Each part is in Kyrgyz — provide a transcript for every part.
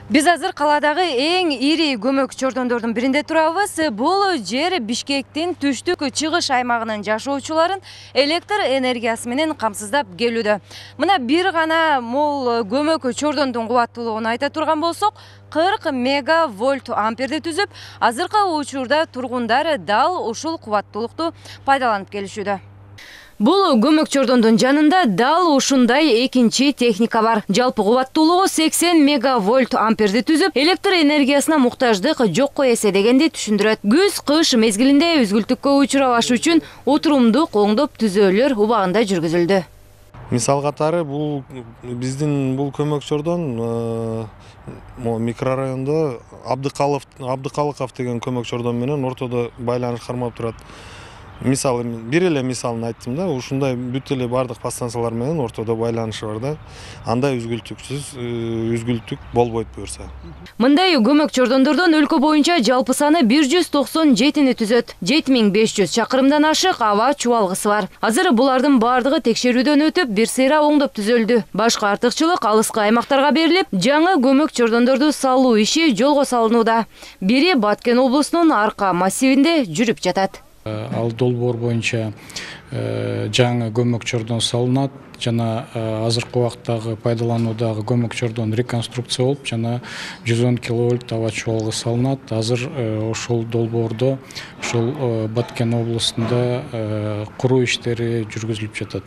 Биз азыр каладагы эң ири көмөк чордондордун биринде турабыз. Бул жер Бишкектин түштүк чыгыш аймагынын жашоочуларын электр энергиясы менен камсыздап келүүдө. Мына бир гана мол көмөк чордондун кубаттуулугун айта турган болсок, 40 мегавольт амперди түзүп, азыркы учурда тургундар дал ушул кубаттуулукту пайдаланып келишүүдө. Бул көмөк чордондун жанында дал ушундай экинчи техника бар. Жалпы кубаттуулугу 80 мегавольт амперди түзүп, электр энергиясына муктаждык жокко эсе дегенди түшүндүрөт. Күз, кыш мезгилинде үзгүлтүккө учурабаш үчүн отурумдук оңдоп түзөөлөр убагында жүргүзүлдү. Мисал катары бул биздин бул көмөк чордон микрорайондо Абдыкалыков деген көмөк чордон менен ортодо байланыш кармап турат. Мисалы, бир эле мисалын айттым да, ушундай бүт эле бардык подстанциялар менен ортодо байланышы бар да. Андай үзгүлтүк болбойт буюрса. Мындай көмөк чордондордон өлкө боюнча жалпы саны 197-ни түзөт. 7500 чакырымдан ашык аба чубалгысы бар. Азыр булардын бардыгы текшерүүдөн өтүп, бир сыйра оңдоп түзөлдү. Башка артыкчылык алыскы аймактарга берилип, жаңы көмөк чордондорду салуу иши жолго салынууда. Бири Баткен облусунун Арка массивинде жүрүп жатат. Ал долбоор боюнча жаңы көмөк чордон салынат, жана азыркы убактагы пайдалануудагы көмөк чордон реконструкция болуп, жана 110 киловольт аба чубалгы салынат. Азыр ошол долбоордо ушул Баткен облусунда куруу иштери жүргүзүлүп жатат.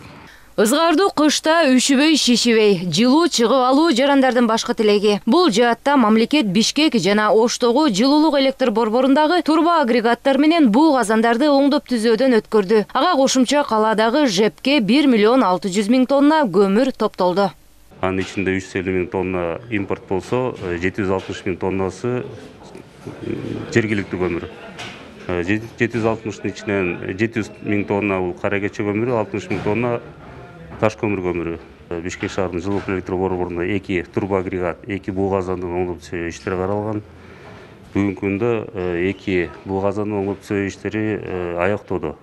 Ызгардуу кышта үшүбөй шишибей, жылуу чыгып алуу жарандардын башкы тилеги. Бул жаатта мамлекет Бишкек жана Оштогу жылуулук электр борборундагы турба агрегаттар менен буу казандарды оңдоп түзөөдөн өткөрдү. Ага кошумча каладагы ЖЭПке 1 миллион 600 миң тонна көмүр топтолду. Анын ичинде 350 миң тонна импорт болсо, 760 миң тоннасы жергиликтүү көмүр. 760-ын ичинен 700 миң тонна бул кара кече көмүрү, 60 миң тонна таш көмүр көмүрү. Бишкек шаарынын жылуулук электр борборунда 2 турба агрегат, 2 буу казандын оңдоп түзөө иштери каралган. Бүгүнкү күндө 2 буу казандын оңдоп түзөө иштери аяктоодо.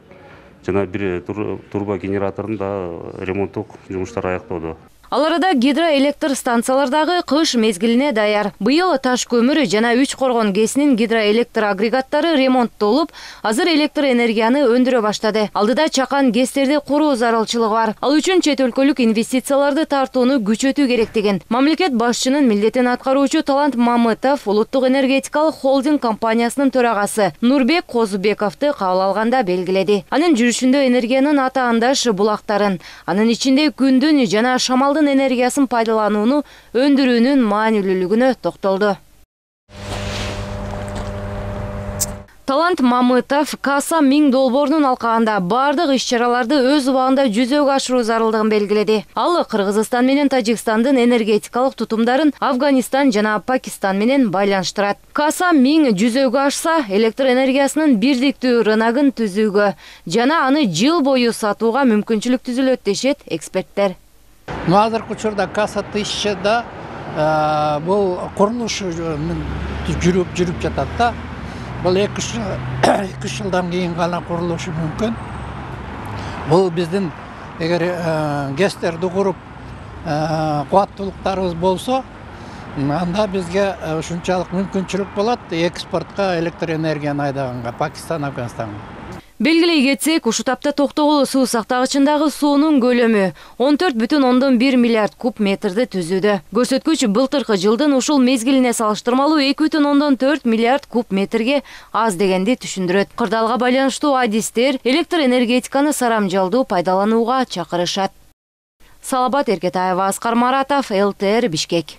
Жана бир турба генератордун да ремонттук жумуштары аяктоодо. Ал арада гидроэлектр станциялардагы кыш мезгилине даяр. Быйыл таш көмүрү жана 3 коргон ГЭСинин гидроэлектр агрегаттары ремонттолуп, азыр электр энергияны өндүрө баштады. Алдыда чакан ГЭСтерди куруу зарылчылыгы бар. Ал үчүн чет өлкөлүк инвестицияларды тартууну күчөтүү керек деген мамлекет башчынын милдетин аткаруучу Талант Мамытов улуттук энергетикалык холдинг компаниясынын төрагасы Нурбек Козубековду кабыл алганда белгиледи. Анын жүрүшүндө энергиянын атаандаш булактарын, анын ичинде күндүн жана шамал энергиясын пайдаланууну өндүрүүнүн маанилүүлүгүнө токтолду. Талант Мамытов Каса миң долбоорунун алкагында бардык иш-чараларды өз убагында жүзөгө ашыруу зарылдыгын белгиледи. Ал Кыргызстан менен Тажикстандын энергетикалык тутумдарын Афганистан жана Пакистан менен байланыштырат. Каса миң жүзөгө ашса, электр энергиясынын бирдиктүү рыногун түзүүгө жана аны жыл бою сатууга мүмкүнчүлүк түзүлөт дешет эксперттер. Азыркы учурда Каса 1000 бул курулуш жүрүп жатат да. Бул 2 жылдан кийин гана курулушу мүмкүн. Бул биздин эгер ГЭСтерди куруп кубаттуулуктарыбыз болсо, анда бизге ушунчалык мүмкүнчүлүк болот экспортко электр энергияны айдаганга Пакистан, Афганистанга. Белгилей кетсек, ушу тапта Токтогул суу сактагычындагы суунун көлөмү 14,1 миллиард куб метрди түзүүдө. Көрсөткүч былтыркы жылдын ушул мезгилине салыштырмалуу 2,4 миллиард куб метрге аз дегенди түшүндүрөт. Кырдаалга байланыштуу адистер электр энергетиканы сарамжалдуу пайдаланууга чакырышат. Салабат Эркетаева, Аскар Маратов, ЛТР, Бишкек.